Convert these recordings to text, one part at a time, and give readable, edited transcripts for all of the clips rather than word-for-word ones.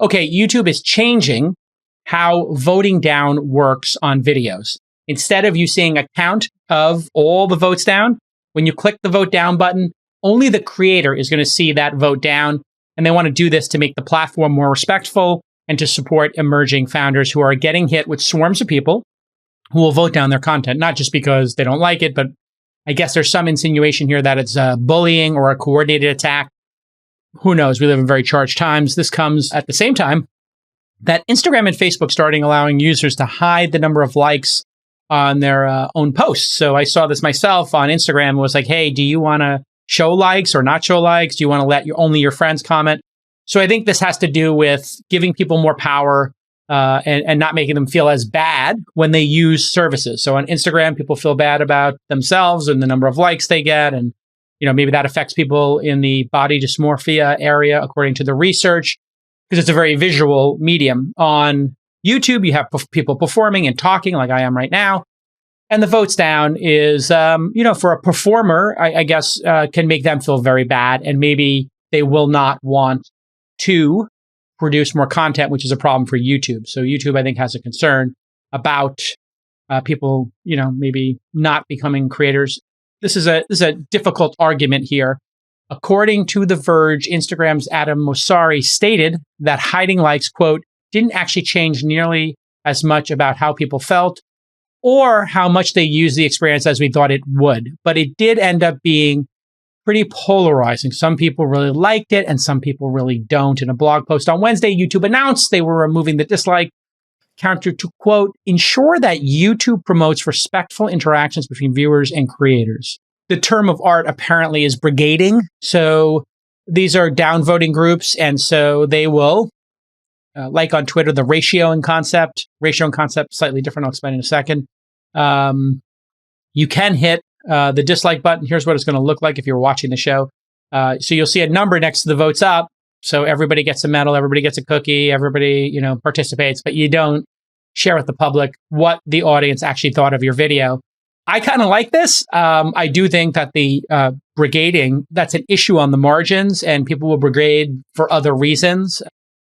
okay, YouTube is changing how voting down works on videos. Instead of you seeing a count of all the votes down, when you click the vote down button, only the creator is going to see that vote down. And they want to do this to make the platform more respectful and to support emerging founders who are getting hit with swarms of people who will vote down their content, not just because they don't like it, but I guess there's some insinuation here that it's bullying or a coordinated attack. Who knows? We live in very charged times. This comes at the same time that Instagram and Facebook starting allowing users to hide the number of likes on their own posts. So I saw this myself on Instagram. It was like, hey, do you want to show likes or not show likes? Do you want to let only your friends comment? So I think this has to do with giving people more power and not making them feel as bad when they use services. So on Instagram, people feel bad about themselves and the number of likes they get. And, maybe that affects people in the body dysmorphia area, according to the research, because it's a very visual medium. On YouTube, you have people performing and talking like I am right now. And the votes down is, for a performer, I guess, can make them feel very bad. And maybe they will not want to produce more content, which is a problem for YouTube. So YouTube, I think, has a concern about people, maybe not becoming creators. This is a difficult argument here. According to The Verge, Instagram's Adam Mosseri stated that hiding likes, quote, didn't actually change nearly as much about how people felt or how much they used the experience as we thought it would. But it did end up being pretty polarizing. Some people really liked it and some people really don't. In a blog post on Wednesday, YouTube announced they were removing the dislike counter to, quote, ensure that YouTube promotes respectful interactions between viewers and creators. The term of art apparently is brigading. So these are downvoting groups. And so they will, like on Twitter, the ratio and concept, slightly different. I'll explain in a second. You can hit the dislike button. Here's what it's going to look like if you're watching the show. So you'll see a number next to the votes up. So everybody gets a medal, everybody gets a cookie, everybody, participates, but you don't share with the public what the audience actually thought of your video. I kind of like this. I do think that the brigading, that's an issue on the margins and people will brigade for other reasons.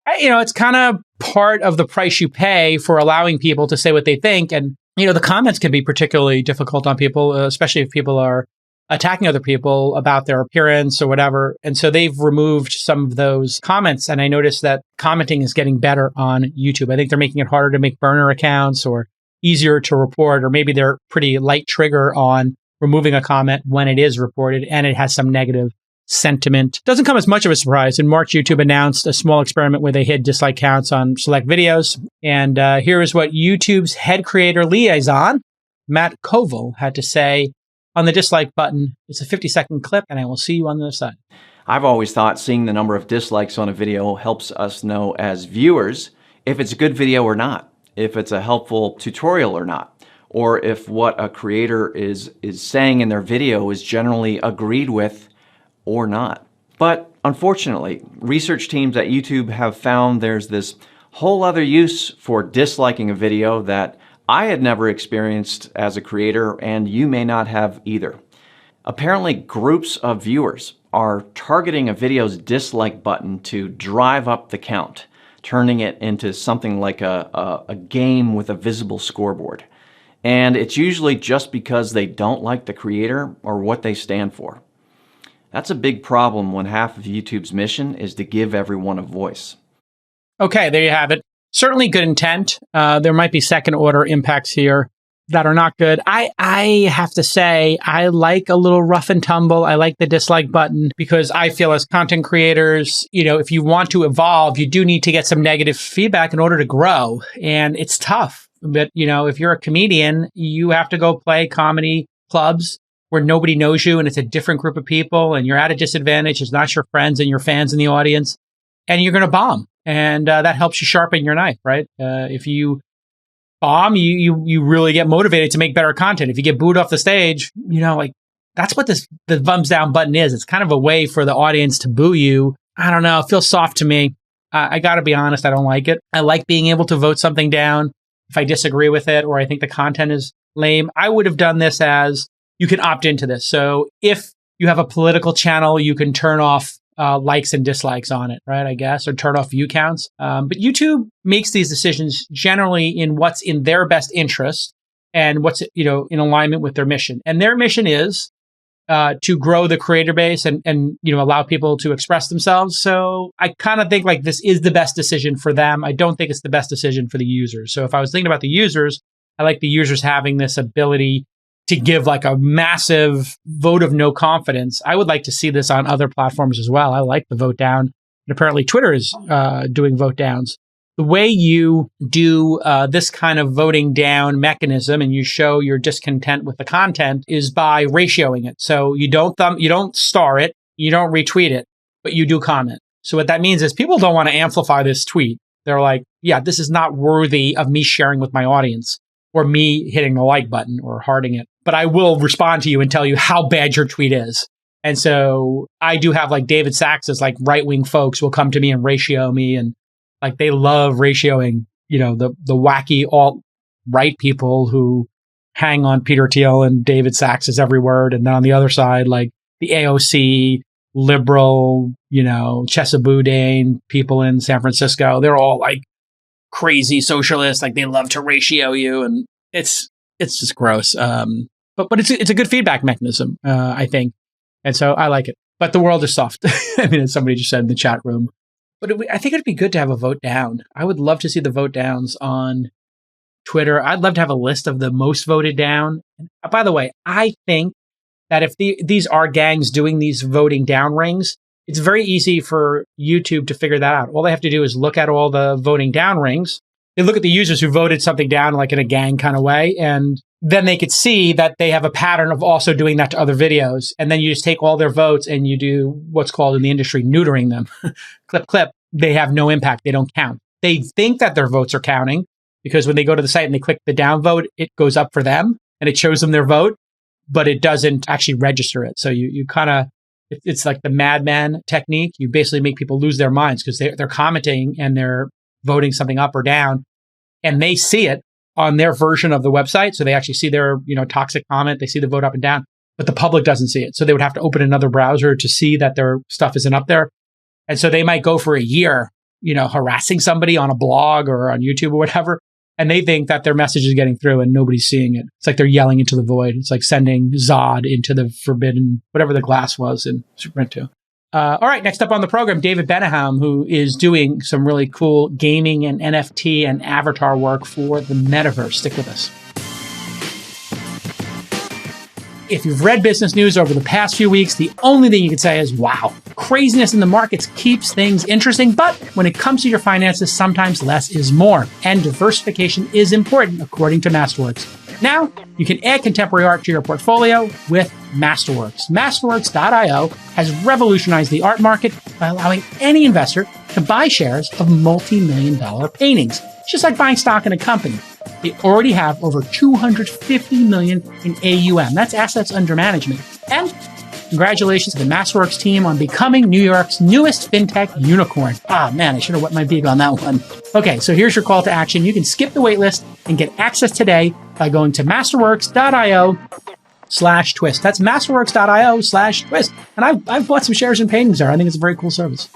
It's kind of part of the price you pay for allowing people to say what they think. And, the comments can be particularly difficult on people, especially if people are attacking other people about their appearance or whatever. And so they've removed some of those comments. And I noticed that commenting is getting better on YouTube. I think they're making it harder to make burner accounts or easier to report, or maybe they're pretty light trigger on removing a comment when it is reported and it has some negative sentiment. Doesn't come as much of a surprise. In March, YouTube announced a small experiment where they hid dislike counts on select videos. And here is what YouTube's head creator liaison, Matt Koval, had to say on the dislike button. It's a 50-second clip, and I will see you on the other side. I've always thought seeing the number of dislikes on a video helps us know as viewers if it's a good video or not, if it's a helpful tutorial or not, or if what a creator is saying in their video is generally agreed with or not. But unfortunately, research teams at YouTube have found there's this whole other use for disliking a video that I had never experienced as a creator, and you may not have either. Apparently, groups of viewers are targeting a video's dislike button to drive up the count, turning it into something like a game with a visible scoreboard. And it's usually just because they don't like the creator or what they stand for. That's a big problem when half of YouTube's mission is to give everyone a voice. Okay, there you have it. Certainly good intent. There might be second order impacts here that are not good. I have to say, I like a little rough and tumble. I like the dislike button because I feel as content creators, if you want to evolve, you do need to get some negative feedback in order to grow. And it's tough. But, if you're a comedian, you have to go play comedy clubs where nobody knows you and it's a different group of people and you're at a disadvantage. It's not your friends and your fans in the audience and you're going to bomb. And that helps you sharpen your knife, right? If you bomb, you really get motivated to make better content. If you get booed off the stage, that's what the thumbs down button is. It's kind of a way for the audience to boo you. I don't know. It feels soft to me. I got to be honest. I don't like it. I like being able to vote something down if I disagree with it or I think the content is lame. I would have done this as you can opt into this. So if you have a political channel, you can turn off likes and dislikes on it, right? I guess, or turn off view counts. But YouTube makes these decisions generally in what's in their best interest and what's, in alignment with their mission. And their mission is to grow the creator base and allow people to express themselves. So I kind of think like this is the best decision for them. I don't think it's the best decision for the users. So if I was thinking about the users, I like the users having this ability to give like a massive vote of no confidence. I would like to see this on other platforms as well. I like the vote down. And apparently Twitter is doing vote downs. The way you do this kind of voting down mechanism and you show your discontent with the content is by ratioing it. So you don't star it, you don't retweet it, but you do comment. So what that means is people don't want to amplify this tweet. They're like, yeah, this is not worthy of me sharing with my audience or me hitting the like button or hearting it. But I will respond to you and tell you how bad your tweet is. And so I do have like David Sax's like right-wing folks will come to me and ratio me, and like they love ratioing, the wacky alt-right people who hang on Peter Thiel and David Sax's every word. And then on the other side, like the AOC, liberal, Chesa Boudin, people in San Francisco, they're all like crazy socialists. Like they love to ratio you, and it's just gross. But it's a good feedback mechanism, I think. And so I like it. But the world is soft. I mean, as somebody just said in the chat room. But I think it'd be good to have a vote down. I would love to see the vote downs on Twitter. I'd love to have a list of the most voted down. And by the way, I think that if these are gangs doing these voting down rings, it's very easy for YouTube to figure that out. All they have to do is look at all the voting down rings. They look at the users who voted something down like in a gang kind of way, and then they could see that they have a pattern of also doing that to other videos. And then you just take all their votes and you do what's called in the industry neutering them. Clip. They have no impact. They don't count. They think that their votes are counting because when they go to the site and they click the down vote, it goes up for them and it shows them their vote, but it doesn't actually register it. So you kind of, it's like the madman technique. You basically make people lose their minds because they're commenting and they're voting something up or down, and they see it on their version of the website. So they actually see their, toxic comment. They see the vote up and down, but the public doesn't see it. So they would have to open another browser to see that their stuff isn't up there. And so they might go for a year, harassing somebody on a blog or on YouTube or whatever. And they think that their message is getting through and nobody's seeing it. It's like they're yelling into the void. It's like sending Zod into the forbidden, whatever the glass was in Sprint 2. All right, next up on the program, David Benaham, who is doing some really cool gaming and NFT and avatar work for the metaverse. Stick with us. If you've read business news over the past few weeks, the only thing you can say is, wow, craziness in the markets keeps things interesting. But when it comes to your finances, sometimes less is more. And diversification is important, according to Masterworks. Now, you can add contemporary art to your portfolio with Masterworks. Masterworks.io has revolutionized the art market by allowing any investor to buy shares of multi-million-dollar paintings. It's just like buying stock in a company. They already have over 250 million in AUM. That's assets under management. And congratulations to the Masterworks team on becoming New York's newest fintech unicorn. Ah, man, I should have wet my beak on that one. Okay, so here's your call to action. You can skip the waitlist and get access today by going to masterworks.io/twist. That's masterworks.io/twist. And I've bought some shares in paintings there. I think it's a very cool service.